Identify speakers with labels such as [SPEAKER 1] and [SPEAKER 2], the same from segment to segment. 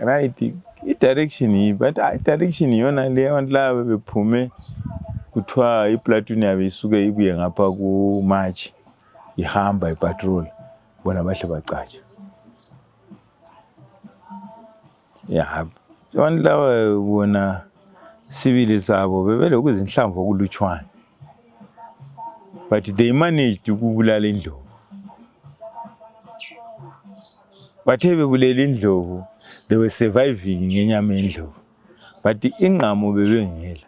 [SPEAKER 1] Right, i-direction but i-direction iyona le abantu laba bephume kuthiwa iplatoon yabe isuke ibuye ngapha ku-March ihamba ipatrol bona bahle bacatsha. Yeah, abantu laba bona sibili sabo bebelokhu izinhlamvu okulutshwana, but they managed ukubulala indlovu. Bathe bebulela indlovu, they were surviving ngenyama yendlovu, but ingqamo bebengela.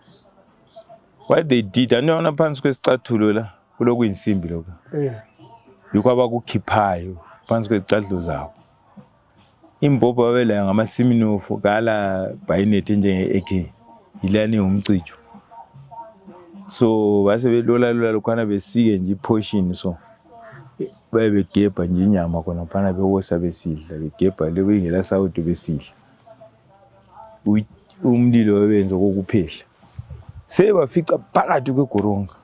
[SPEAKER 1] What they did, andona phansi kwesicathulo la kulokuyinsimbi lokho, yikho abakukhiphayo phansi kwezicathulo zabo. Imbhobho babelayo ngamasiminofu kala bayinethi njenge-AK, yilani umcijo. So base belola lokhana besike nje iportion, so begebha nje inyama khona phana bewosa besidla, begebha lebengela sawudo besidla. Umlilo webenza kokuphehla sebafica phakathi kwegoronga.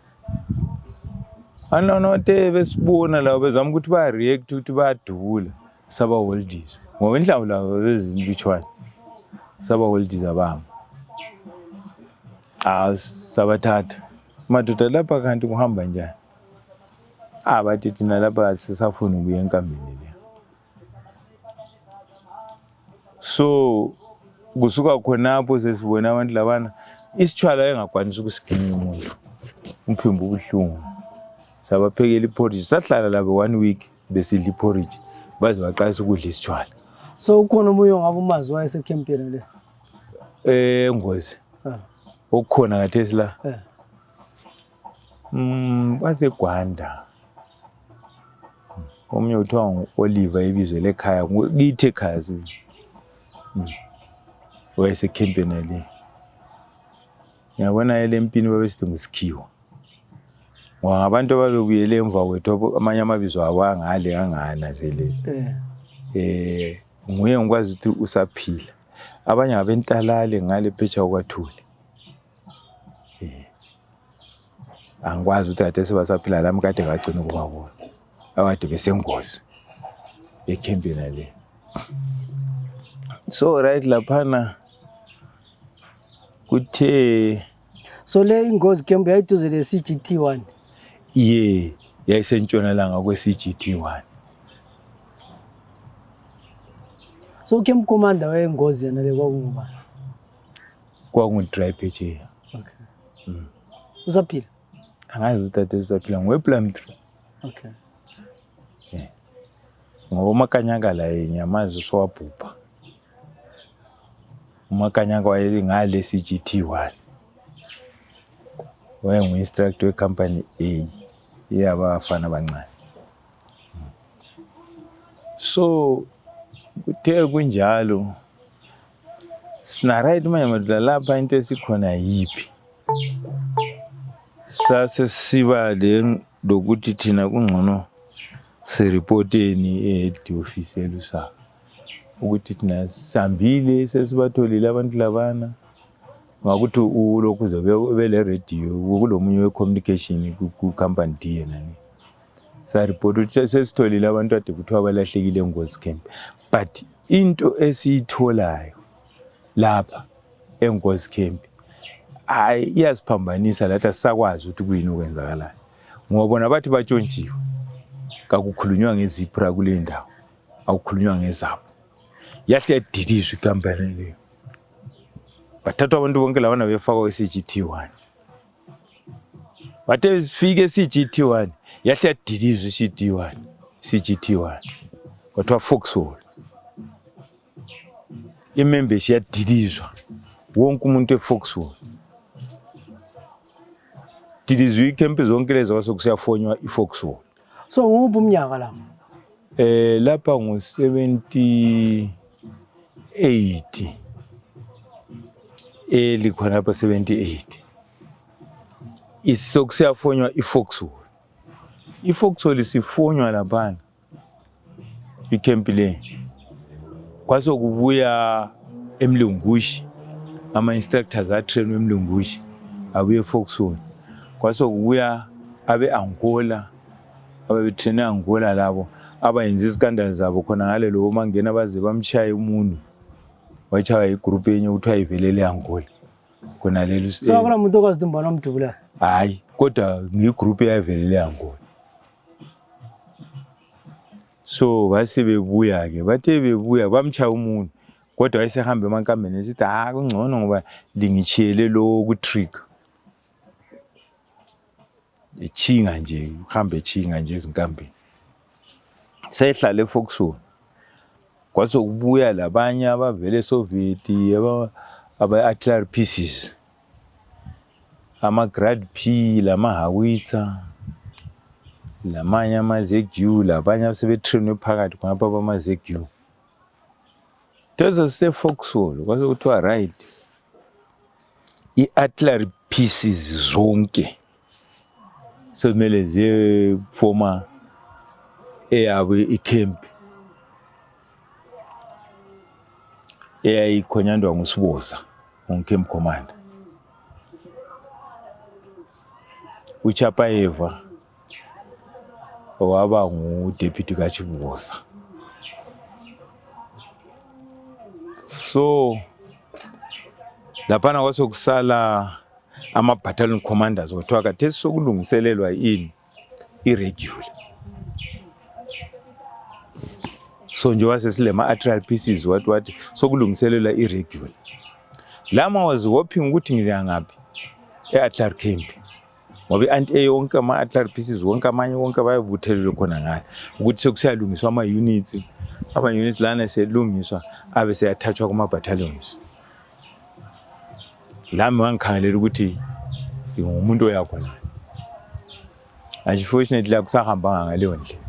[SPEAKER 1] Anonote besibona labo bezama ukuthi ba-react ukuthi bayadubula saba-holdisa ngoba inhlamvu labo bezinlutshwane, saba-holdisa abami. Sabathatha madoda lapha kanti kuhamba njani? Bathi thina lapha sisafuna ukuya enkambeni le. So kusuka khonapho sesibona abantu labana isitshwala engakwanisa ukusiginya umuntu, umphimbo ubuhlungu. Sabaphekela iporridge, sahlala labo 1 week besidla iporridge baze baqalisa ukudla isitshwala.
[SPEAKER 2] So ukhona umoya ngabe umazi wayesekhempini le?
[SPEAKER 1] Ngozi okukhona ngathesi la baseGwanda. Omnye uthiwa ngu-Oliver ibizwe lekhaya, kithi ekhaya wayesekhempini le. Ngiyabona elempini babesithi nguSikhiwa. Ngoba abantu ababebuyele emva kwethu amanye amabizo abo angale anganazele. Nguye ngikwazi ukuthi usaphila. Abanye ngabentalale ngale phetsha kwaThuli. Angikwazi ukuthi ade sebasaphila lami kade ngagcina ukubabona. Abade besengozi ekhempini le. So right laphana kuthe,
[SPEAKER 2] so le ingozi camp yayiduze le CGT1.
[SPEAKER 1] Yayisentshonalanga kwe-CGT1.
[SPEAKER 2] So camp commander wayengozi yena le kwakungubani?
[SPEAKER 1] Kwakungu-Dry Phetshaya.
[SPEAKER 2] Okay. Usaphila?
[SPEAKER 1] Angazi ukuthi ade usaphila, ngowe-Plum3.
[SPEAKER 2] Okay.
[SPEAKER 1] Ngoba uMakanyaka la ngiyamazi usowabhubha. uMakanyaka wayengale CGT1. Wayengu-instructor wecompany A yabafana abancane. So kuthe kunjalo sina right manje madla lapha into esikhona yipi. Sase siba le lokuthi thina kungcono sireporteni e-head office elusa ukuthi thina sambile sesibatholile abantu labana ngakuthi ulokhu uzobe bele radio kulomunye we-communication ku-company D nani. Sa report ukuthi sesitholile abantu ade kuthiwa balahlekile eNgozi camp, but into esiyitholayo lapha eNgozi camp iyasiphambanisa lathi sakwazi ukuthi kuyini okwenzakalayo ngoba bona bathi batshontshiwe. Kakukhulunywa ngezipra kule ndawo, akukhulunywa ngezabo. Yahle yadidizwa ikampani leyo. Bathathwa abantu bonke labana befakwa e-CGT1. Bathe sifike e-CGT1 yahle yadidizwa CGT1 kwathiwa Foxhole. Imembership yadidizwa wonke umuntu e-Foxhole. Didizwe ikhempi zonke lezo kwasokusiyafonywa i-Foxhole.
[SPEAKER 2] So nguphi umnyaka la?
[SPEAKER 1] Lapha ngo-78 likhona lapha 78 isokusiyafonywa i-Foxhole. I-Foxhole sifonywa laphana ikhempi le kwasokubuya eMlungushi ama-instructors atrainwe eMlungushi abuye eFoxhole. Kwasokubuya abe-Angola ababetrainwe e-Angola labo abayenza iskandali zabo khona ngale lo mangena baze bamshaye umuntu wachaya igroup yenye kuthiwa ivelele e-Angola khona lelo
[SPEAKER 2] so akula muntu okwazi ukuthi mbona umdubula.
[SPEAKER 1] hayi kodwa ngigroup eyavelele e-Angola. So base bebuya ke bathe bebuya bamchaya umuntu kodwa wayesehamba emankambeni esithi kungcono ngoba lingichiyele lo ku-trick echinga nje uhambe echinga nje ezinkambeni. Sehlala eFoxhole kwasokubuya labanye abavele eSoviet aba-artillery pieces ama-Grad P lama-Howitzer lamanye ama-ZQ labanye asebetrainwe phakathi khonapha bama-ZQ. Tezo sise-Foxhole kwasokuthiwa right i-artillery pieces zonke sekumele ziyefoma eyabo ikhempi eyayikhonyandwa nguSiboza ongicamp commander. uChapayeva waba ngu-deputy kaChibuza. So laphana kwasokusala ama-battalion commanders kuthiwa khathesi sokulungiselelwa ini irregular. So njengoba sesilema-artillery pieces wathi sokulungiselelwa irregular. Lama was hoping ukuthi ngiya ngaphi e-artillery camp ngoba i-anti-A yonke ama-artillery pieces wonke amanye wonke bayebuthelelwe khona ngale ukuthi sekusiyalungiswa ama-units lana selungiswa abe seyathathwa kuma-battalions. Lami wangikhangelela ukuthi ngumuntu oyakhona. Unfortunately akusahambanga ngaleyo ndlela.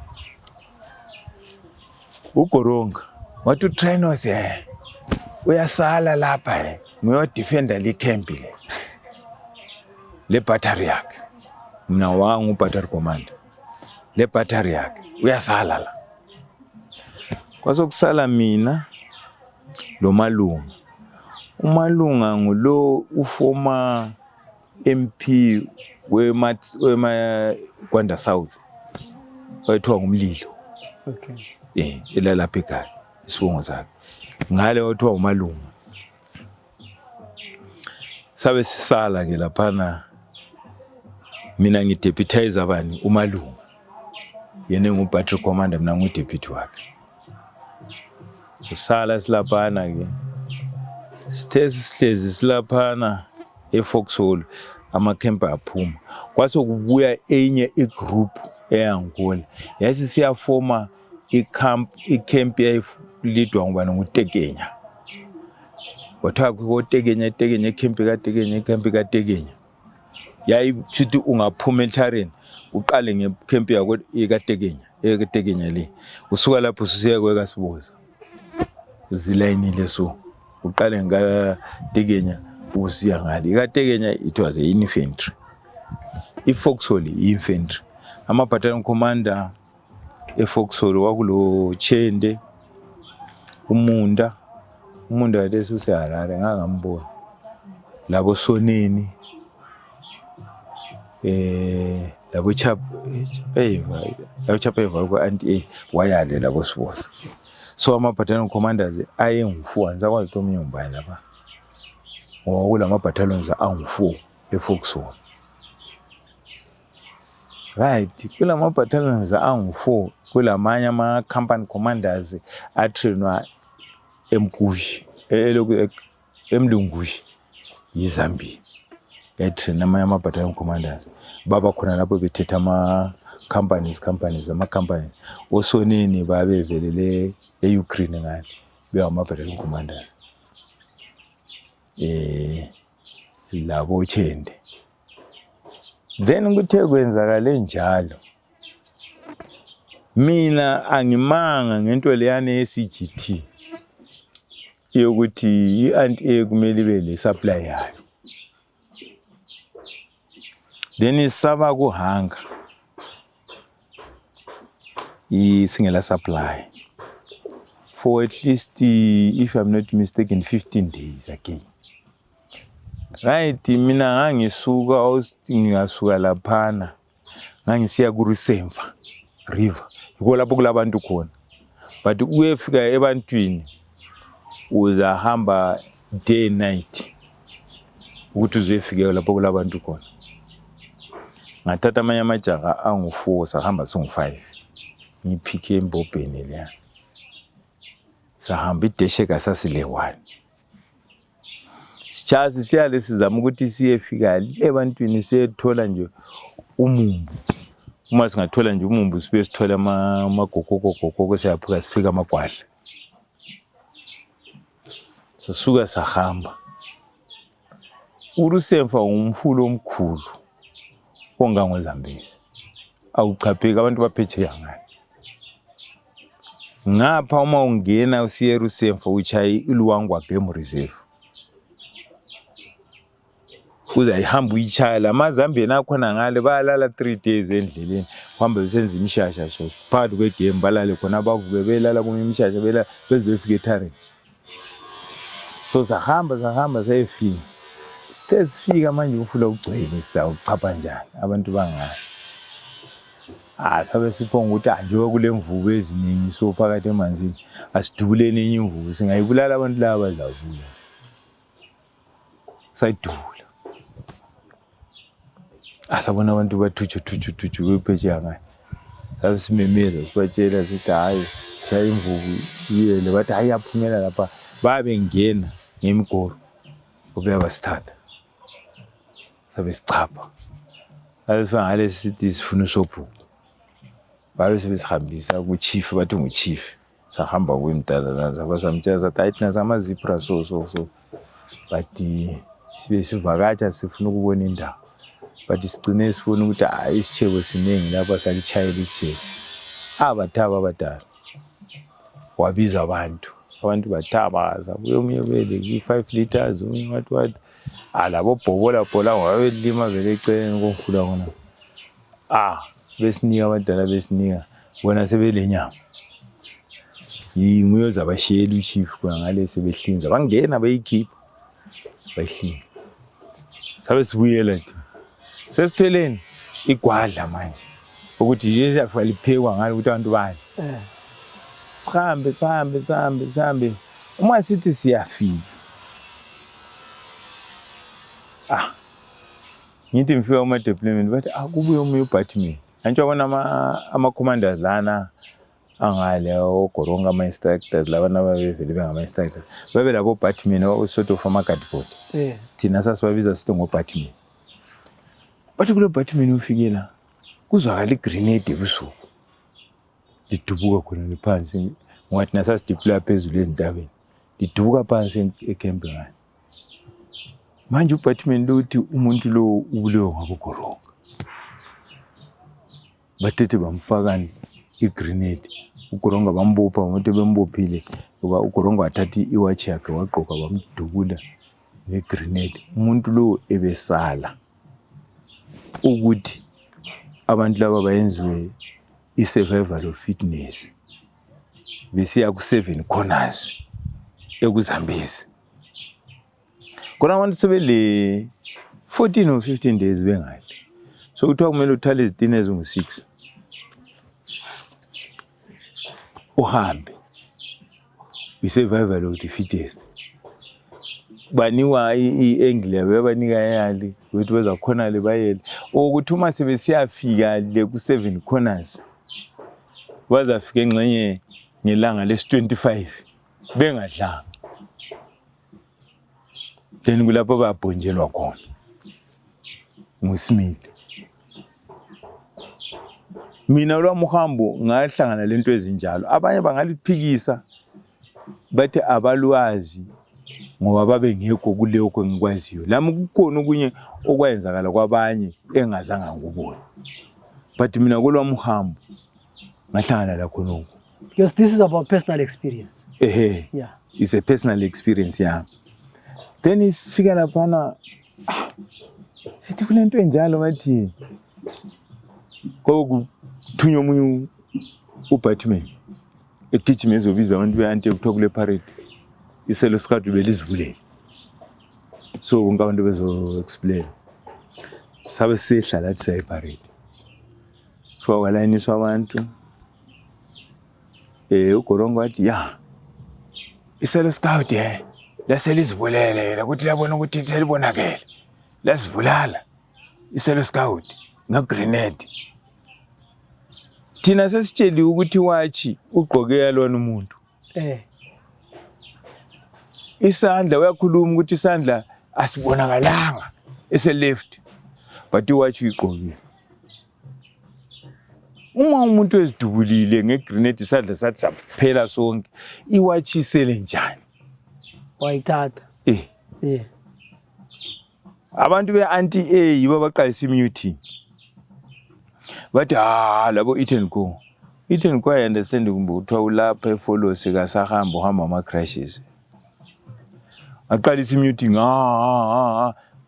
[SPEAKER 1] uGoronga wathi uTrenos uyasala lapha ngiyodefenda le-camp le battery yakhe. Mina wangu-battery commander le battery yakhe uyasala la. Kwasokusala mina lo Malunga. uMalunga ngulo ufoma MP Gwanda South wayethiwa nguMlilo.
[SPEAKER 2] Okay.
[SPEAKER 1] Elalapha ekhaya isibongo sakhe ngale wathiwa uMalunga. Sabe sisala ke laphana mina ngideputize abani uMalunga yena ngu-battery commander mina ngu-deputy wakhe. Sisala silaphana ke sithe sihlezi silaphana eFoxhole ama-camp aphuma kwasokubuya enye igroup e-Angola yasi siyafoma i-camp yayilidwa ngubani nguTekenya. Wathiwa kuTekenya ikhempi kaTekenya yayithuthi ungaphuma eThareni uqale ngecamp yakho ekaTekenya le usuka lapho ususiya kwekaSiboza zilayinile so uqale ngaTekenya usiya ngale ikaTekenya it was infantry. iFoxhole infantry. Ama-battalion commander eFoxhole wakulo Chende uMunda wathi useHarare ngangambona labo Soneni labo Chapayeva ku-anti-A wayale labo Siboza. So ama-battalion commanders ayengu-4 angisakwazi ukuthi omunye ngubani lapha ngoba kulama-battalions angu-4 eFoxhole. Right, kulama-battalions angu-4 kulamanye ama-company commanders atrainwa eMkushi eMlungushi yiZambia. Yatrain amanye ama-battalion commanders baba khona lapho bethetha ama-companies oSoneni babevelele e-Ukraine ngani bengama-battalion commanders labo Chende. Then kuthe kwenzakale njalo mina angimanga ngento leyana ye-CGT yokuthi i-anti-A kumele ibe le-supply yayo. Then isaba kuhanga isingela supply for at least, if I'm not mistaken, 15 days again. Right, mina ngisuka laphana ngangisiya kuRusemva River. Yiko lapho kulabantu khona. But uyefika ebantwini uzahamba day and night ukuthi uzefika lapho kulabantu khona. Ngathatha amanye amajaha angu-4 sahamba singu-5 ngiphike embobheni leya sahamba idesheka sasile-1 sichazi siyale sizama ukuthi siyefika ebantwini siyethola nje umumbu. Uma singathola nje umumbu sibe sithola amagokoko siyaphuka sifika amagwadla. Sasuka sahamba. uRusemva umfula omkhulu ongangweZambezi. Awuchapheki abantu baphetsheya ngani. Ngapha uma ungena usiye eRusemva uchaye iLuangwa Game Reserve. Uzayihamba uyichaya lamazambeni akhona ngale bayalala 3 days endleleni kuhamba besenza imishasha so phakathi kwegame balale khona abavuke belala kumimishasha belala bezofika eTharen. So sahamba sayefika. Sesifika manje ufula ugcwele sawuchapha njani abantu bangani. Sabe siphonga ukuthi njengoba kule mvubu eziningi so phakathi emanzini asidubuleni enye imvubu singayibulala abantu laba badlavuka. Sayidula. Asabona abantu bathutshu bephetsheya ngani. Sabe simemeza sibatshela sithi hayi chaya imvubu yele bathi hayi yaphumela lapha babe ngena ngemigoro obuya basithatha. Sabe sichapha. Sabe ngale sithi sifuna uSophu. Babe sebesihambisa kuchief bathi nguchief. Sahamba kwemdala sabasamtshela sathi hayi thina samazipra so bathi sibe sivakatsha sifuna ukubona indawo. Bathi sigcine sifuna ukuthi hayi isichebo siningi lapha salichayela isichebo. Abathaba abadala. Wabiza abantu bathabaza uyomunye bele 5 liters umunye wathi labo bhobola wabelima vele eceleni komfula khona. Besinika abadala besinika bona sebelenyama. Yinguyo zabashiyela uchief khona ngale sebehlinza bangena bayikhipha bayihlinza. Sabe sibuyela nje. Sesitheleni igwadla manje ukuthi yeshafa liphekwa ngalo ukuthi abantu badle. Sihambe uma sithi siyafika. Ngithi ngifika kuma deployment bathi kubuye omunye uBatman. Antsho bona ama commanders lana angale oGoronga ama instructors labana abavele bengama instructors. Babe labo Batman sort of ama guardboard. Thina sasibabiza sithi ngoBatman. Bathi kulo Batman ufikela kuzwakala igrenade ebusuku. Lidubuka khona phansi ngathi nasasideploya phezulu ezintabeni. Lidubuka phansi eCamp ngani. Manje uBatman lothi umuntu lo ubulewe ngaboGoronga. Bathethe bamfakani igrenade. uGoronga bambopha ngokuthi bembophile ngoba uGoronga wathatha iwatch yakhe waqoka bamdubula ngegrenade. Umuntu lo ebesala ukuthi abantu laba bayenziwe isurvival of fitness. Besiya ku7 corners ekuZambezi. Kona abantu sebele 14 or 15 days bengadli. So kuthiwa kumele uthale izitini ezingu6. Uhambe. Isurvival of the fittest. Baniwa iEnglia bebanika yali ukuthi bezakhona le bayele. Ukuthi uma sebesiyafika le ku7 corners bazafika engxenye ngelanga lesi25 bengadlanga. Then kulapho babhonjelwa khona. nguSmith. Mina lwamuhambo ngahlangana lento ezinjalo. Abanye bangaliphikisa bathi abalwazi ngoba babe ngekho kuleyo engikwaziyo. Lami kukhona okunye okwenzakala kwabanye engazange ngubone. But mina kolwamuhambo ngahlangana la khona.
[SPEAKER 2] Because this is about personal experience.
[SPEAKER 1] Yeah. It's a personal experience, yeah. Then isifika lapha sithi kunento enjalo bathi kokuthunywa omunye uBatman egijima ezobiza abantu be-anti kuthiwa kule parade iselo sikazi belizivulele, so bonke abantu bezo-explain. Sabe sihla lathi sayiparade fika kwalayiniswa abantu. UGorongo wathi ya iselo scout laselizivulele ukuthi labona ukuthi selibonakele lasivulala iselo scout ngagrenade. Thina sesitsheliwe ukuthi wathi ugqoke yalona umuntu isandla uyakhuluma ukuthi isandla asibonakalanga ese-left but iwatshi uyigqokile. Uma umuntu ezidubulile ngegrenade isandla sathi saphela sonke, iwatshi isele njani?
[SPEAKER 2] Wayithatha.
[SPEAKER 1] Abantu be-anti-A yibo abaqalisa i-mutiny. Bathi labo Eton Go. Eton Go I understand kumbe kuthiwa ulapha eFolosi kasahamba uhamba ama-crashes. Aqalisa i-mutiny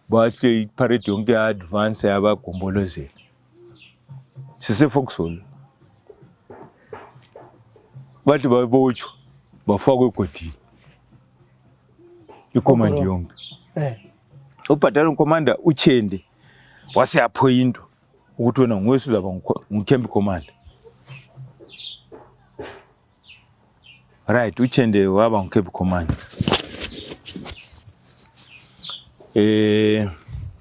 [SPEAKER 1] bahle iparade yonke ya-advance yabagombolozela. Sise-Foxhall. Bathi babotshwa bafakwe egodini. Icommand yonke. Ubattalion commander uChende wase appoint ukuthi wena nguwesi uzaba ngu-camp commander. Right, uChende waba ngu-camp commander.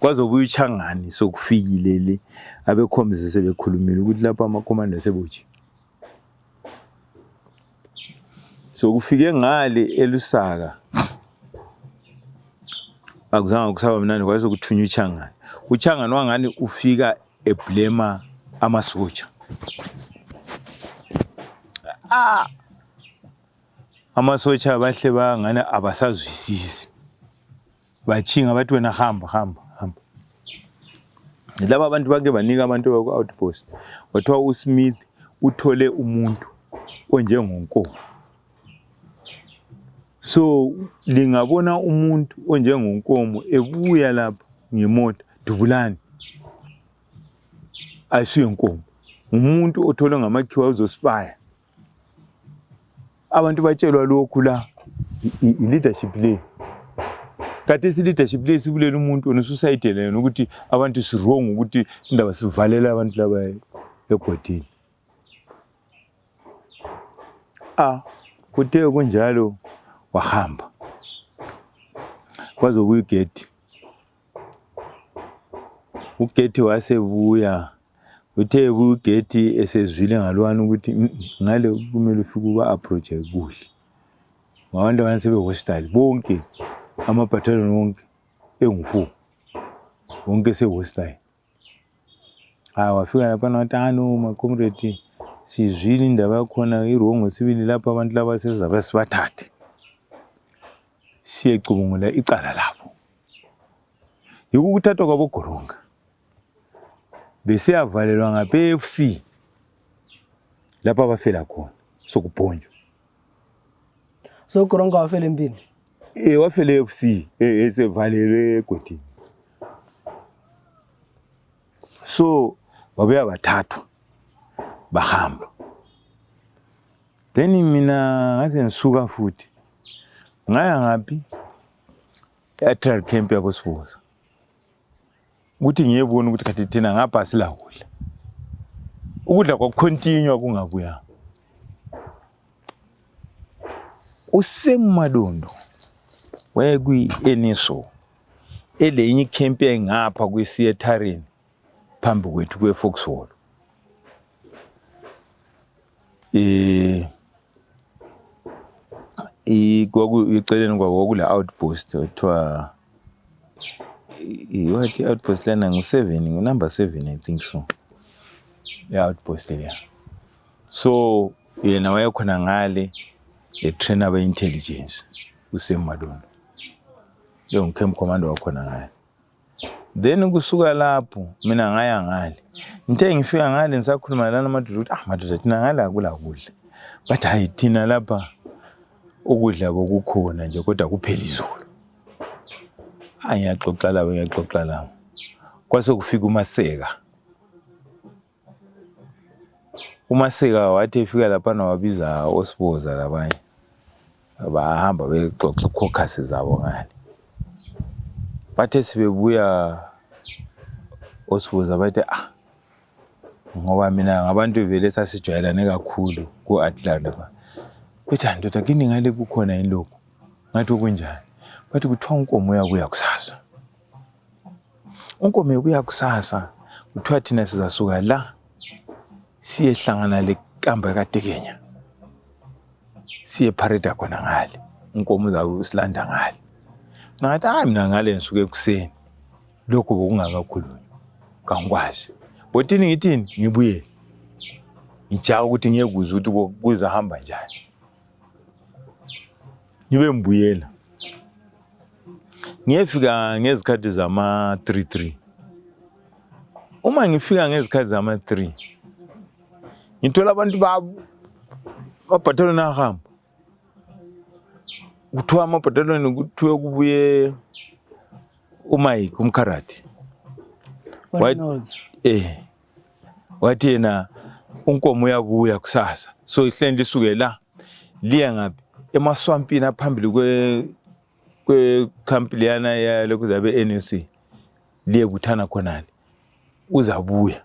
[SPEAKER 1] Kwazobuya uChangani sokufikile le abekhombise sebekhulumile ukuthi lapha ama-commander sebotshiwe. Sokufike ngale eLusaka akuzange kusaba mnandi kwasokuthunywa uChangani. uChangani wangani ufika eblema amasotsha. Amasotsha bahle bangani abasazwisisi. Bachinga bathi wena hamba. Laba abantu bake banika abantu baku-outpost. Wathiwa uSmith uthole umuntu onjengonkomo. So lingabona umuntu onjengonkomo ebuya lapha ngemoto dubulani ayisuye inkomo, umuntu otholwe ngamakhiwa uzospaya. Abantu batshelwa lokhu la i-leadership le. Kade isi-leadership le sibulela umuntu one-society lena ukuthi abantu si-wrong ukuthi indaba sivalela abantu laba egodini. Kuthe kunjalo wahamba kwazobuya uGeti. uGeti wasebuya uthe uGeti esezwile ngalwana ukuthi ngale kumele ufike uba-approach kuhle. Abantu abanye sebe-hostile bonke ama-battalion wonke engu-4 wonke se-hostile. Wafika lapha wathi no my-comrade sizwile indaba yakhona irongo sibili lapha abantu laba sesizabe sibathathe siyecubungula icala labo. Yikho ukuthathwa kwaboGoronga besiyavalelwa ngabe-FC lapha abafela khona sokubhonjwa.
[SPEAKER 2] So uGoronga wafela empini?
[SPEAKER 1] Wafela e-FC esevalelwe egodini. So babuya bathathwa bahamba. Then mina ngase ngisuka futhi ngaya ngaphi e-trial camp yabo Sibuza ukuthi ngiyebona ukuthi kathi thina ngapha sila kudla. Ukudla kwakucontinue kungabuya. uSemadondo wayekwi-Eniso elenye icamp engapha kwi-Theatereni phambi kwethu kwe-Foxhall. Iceleni kwabo kula outpost kuthiwa what outpost lana ngu-7 number 7 I think so. outpost leya. So yena wayekhona ngale trainer be-intelligence uSemadondo. Camp commander wakhona ngale. Then kusuka lapho mina ngaya ngale. Ngithe ngifika ngale ngisakhuluma lana amadoda ukuthi madoda thina ngale akula kudla. Bathi hayi thina lapha ukudla bokukhona nje kodwa kuphela izolo. Ngiyaxoxa labo. Kwase kufika uMaseka. uMaseka wathi efika lapha nawabiza osiboza labanye bahamba bexoxa caucus zabo ngale bathe sibebuya osiboza bathi ngoba mina ngabantu vele sasijwayelane kakhulu ku-Atlanta bethi ndoda kini ngale kukhona yini lokho ngathi kunjani bathi kuthiwa unkomo uyabuya kusasa unkomo uyabuya kusasa kuthiwa thina sizasuka la siyehlangana lekamba kaTekenya siye parade khona ngale unkomo uzakusilanda ngale ngathi mina ngale ngisuke ekuseni lokho bokungakakhulunywa kangikwazi bothini ngithini ngibuye ngijaka ukuthi ngiyekuzwa ukuthi kuzahamba njani ngibe mbuyela ngiyefika ngezikhathi zama 3 uma ngifika ngezikhathi zama 3 ngithola abantu babhatalona ahamba kuthiwa amabhatalona kuthiwe kubuye uMike umKharati wathi yena unkomo uyabuya kusasa so ihleli lisuke la liya ngaphi emaswampini aphambili kwecamp liyana yalokhu zabe NUC liye kuthana khonale uzabuya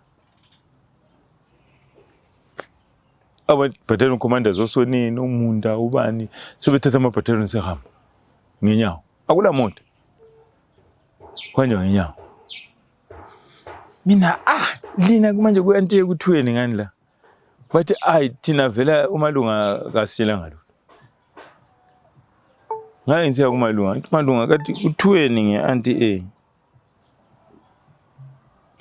[SPEAKER 1] battalion commanders osonini uMunda ubani sebethatha ama-battalion sehamba ngenyawo akula moto kwanje ngenyawo mina lina manje kuyantiye kuthweni ngani la bathi thina vela umalunga kasitshela ngalokho ngaye ngisiya kumalunga umalunga kathi kuthweni nge-anti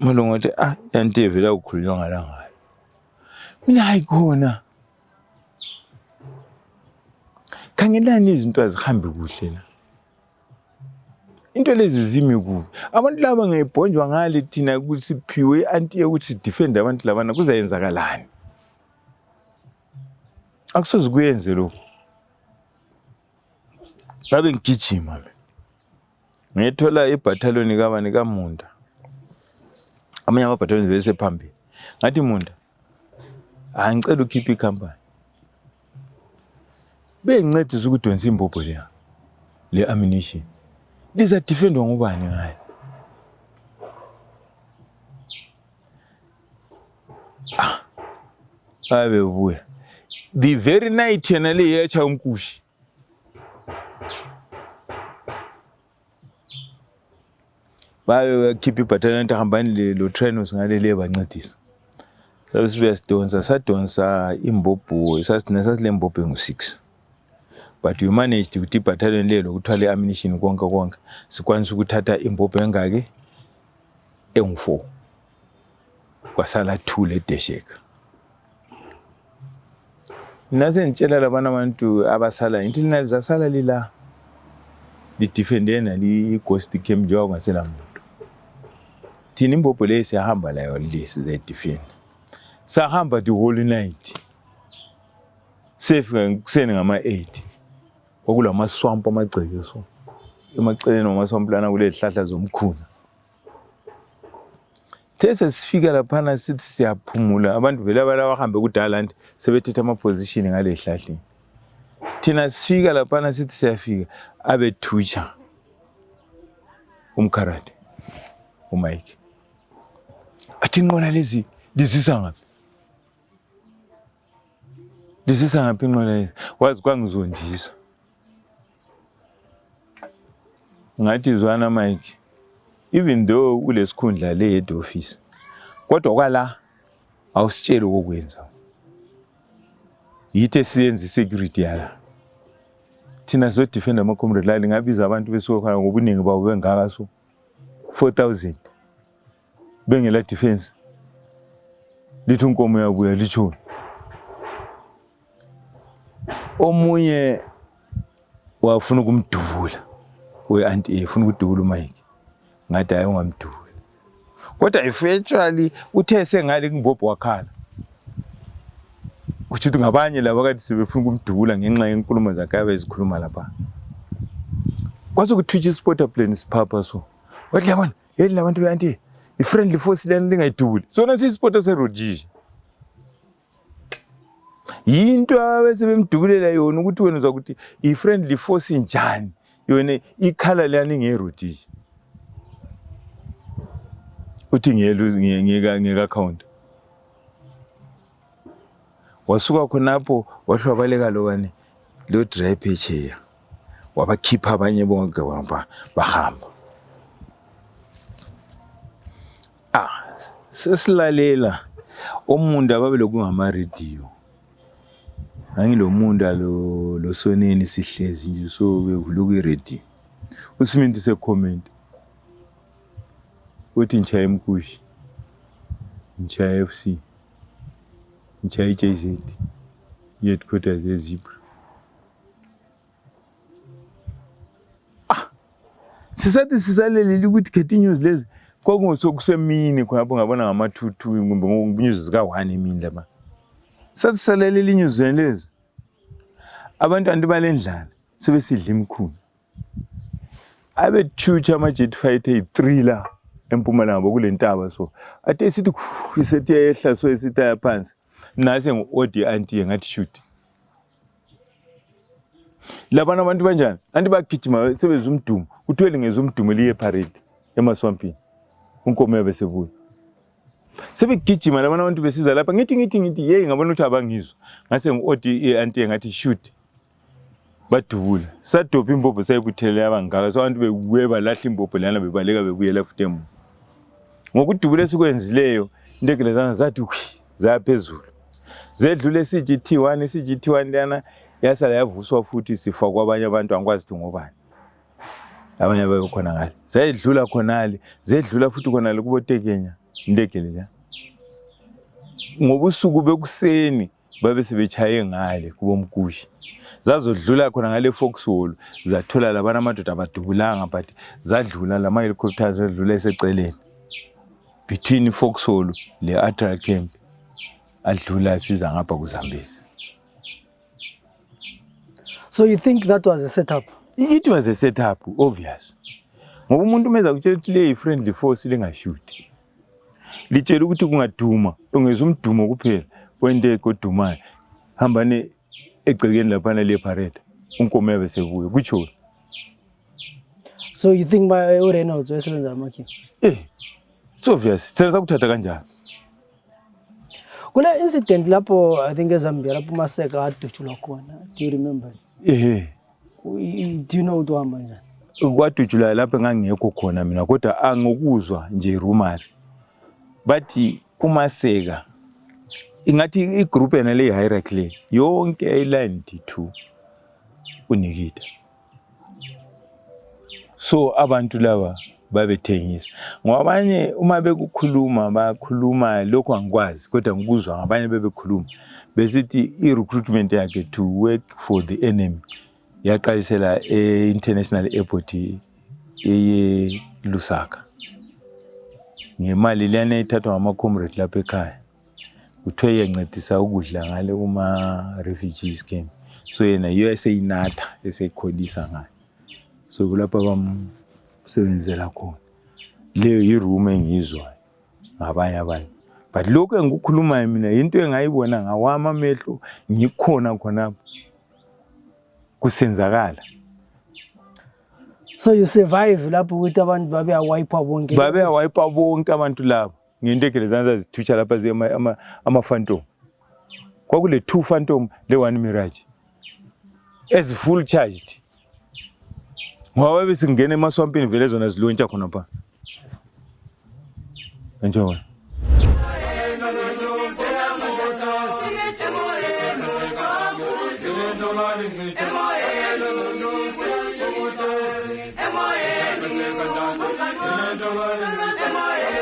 [SPEAKER 1] umalunga wathi yantiye vela ukukhulunywa ngalanga mina hayikhona khangelani izinto azihambi kuhle la into lezi zimi kubi abantu laba ngayibhonjwa ngale thina ukuthi siphiwe anti ukuthi defend abantu labana kuzayenzakalani akusoze kuyenze lokho ngabe ngigijima ngiyethola ibattalion kabani kaMunda amanye ama-battalions bese phambili ngathi Munda ngicela ukhipha ikhampani bengincedisa ukudonsa imbobho le ammunition liza defendwa ngubani ngayo abebuya the very night yena le yacha umkushi bayokhipha ibattalion ehambani lo train usingale le bancedisa sabe sibe sadonsa imbobho sasile mbobho engu6 but we managed ukuthi ibattalion lelo kuthwala iammunition konke sikwanisa ukuthatha imbobho engaki engu4 kwasala 2 ledesheka nase ngitshela labana abantu abasala into lina lizasala lila lidefendena li-ghost camp njengoba ngasela muntu thina imbobho le siyahamba layo lesi zedefend sahamba the whole night sefika kuseni ngama-8 kwakulamaswampu amagceke so emaceleni wamaswampu lana kule zihlahla zomkhuna these sifika laphana sithi siyaphumula abantu vele abahambe kudala nti sebethetha ama-position ngale zihlahleni thina sifika laphana sithi siyafika abethutsha umKharati uMike athi inqola lezi lizisa ngaphi inqola lezi wazi kwangizondisa ngathi zwana Mike even though kulesikhundla le head office kodwa kwala awusitsheli ukwenza yithe siyenze security yala thina so defend ama comrade la ngabiza abantu besuka khona ngobuningi babo bengaka so 4000 bengela defense lithi unkomo yabuya lichona omunye wafuna ukumdubula we-anti ufuna ukudubula uMike ngathi hayi ungamdubula kodwa eventually uthe sengale kumbobho wakhala ukuthi ngabanye laba kade sebefuna ukumdubula ngenxa yenkulumo zakhe abezikhuluma lapha kwaze kuthwitha ispotter plane siphapha so wathi yabona yeli labantu be-anti i-friendly force lena lingayidubuli sona siyispotter serojiji Yinto abesebemdukulela yona ukuthi wena uzwa ukuthi i-friendly force njani yona ikhala lani ngerotation uthi ngiyeka account wasuka khonapho wahlwabaleka lobani lo dry picture wabakhipha abanye bonke bahamba sesilalela omuntu ababeloku ngama radio angilomunda lo Soneni sihlezi nje so bevula ku radio uSiminti se comment uthi nchaya emkushi nchaya FC nchaya JZ headquarters eZebra sisathi sisaleleli ukuthi Getty News lezi kwakungosokusemini khonapho ngabona ngama 2 kumbe ngonews zika 1 emini laba sathi saleleli news lezi abantu andibalendlana sebesidla imkhulu abethutsha ama jet fighter 3 la eMpumalanga kulentaba so ate sithi isethi yehla so esitaya phansi nase ngo-odi anti ngathi shoot labana abantu banjani anti bagijima sebeza umdumo uthwele ngeza umdumo liye parade emaswampini unkomo besebuya sebegijima labana abantu besiza lapha ngithi hey ngabona ukuthi abangizwa ngase ngo-odi anti ngathi shoot badubula sadopha imbobho sayikuthelela abangaka so abantu beweba lahla imbobho lana bebaleka bebuyela futhi emuva ngokudubula esikwenzileyo indegele zana zathi zaphezulu zedlule CGT1 lana yasala yavuswa futhi sifa kwabanye abantu angikwazi ukuthi ngobani abanye babekhona ngale zayedlula khonale zedlula futhi khonale kubo Tekenya indegele la ngobusuku bekuseni babe sebechaye ngale kubo Mkushi zazodlula khona ngale Foxhole zathola labana amadoda abadubulanga but zadlula lama helicopters zadlula eseceleni between Foxhole le Atra camp adlula siza ngapha kuZambezi.
[SPEAKER 2] So you think that was a setup?
[SPEAKER 1] It was a setup, obvious. Ngoba umuntu meza kutshela ukuthi le friendly force lingashuti litshela ukuthi kungaduma ongeza umdumo kuphela wende kodumayo hambane egcekeni laphana le parade unkomo besebuya kutsho.
[SPEAKER 2] So you think by Reynolds wesebenza amakhi?
[SPEAKER 1] It's obvious senza kuthatha kanjani
[SPEAKER 2] kule incident lapho I think eZambia lapho Maseka adutshulwa khona, do you remember? Do you know uDwamba njani?
[SPEAKER 1] Kwadutshula lapho ngangekho khona mina kodwa angokuzwa nje rumor bathi uMaseka ingathi igroup ena le hierarchy le yonke iline 2 uNikita so abantu laba babethengisa ngabanye uma bekukhuluma bakhuluma lokho angikwazi kodwa ngikuzwa ngabanye bebekhuluma besithi irecruitment yakhe to work for the enemy yaqalisela international airport Lusaka ngemali lena ithathwa ngama comrade lapha ekhaya uthe yancedisa ukudla ngale uma refugees camp so yena USA inatha esekholisa ngayo so kulapha bamsebenzela khona leyo iroom engizwa ngabanye abantu but lokho engikukhuluma mina into engayibona ngawama amehlo ngikhona khonapho kusenzakala.
[SPEAKER 2] So you survive lapho ukuthi abantu babe
[SPEAKER 1] awipe bonke abantu labo ngendegele zanza zithutsha lapha ama phantom kwakule 2 phantom le 1 Mirage as full charged ngoba besingena emaswampini vele zona zilontsha khona pha njengoba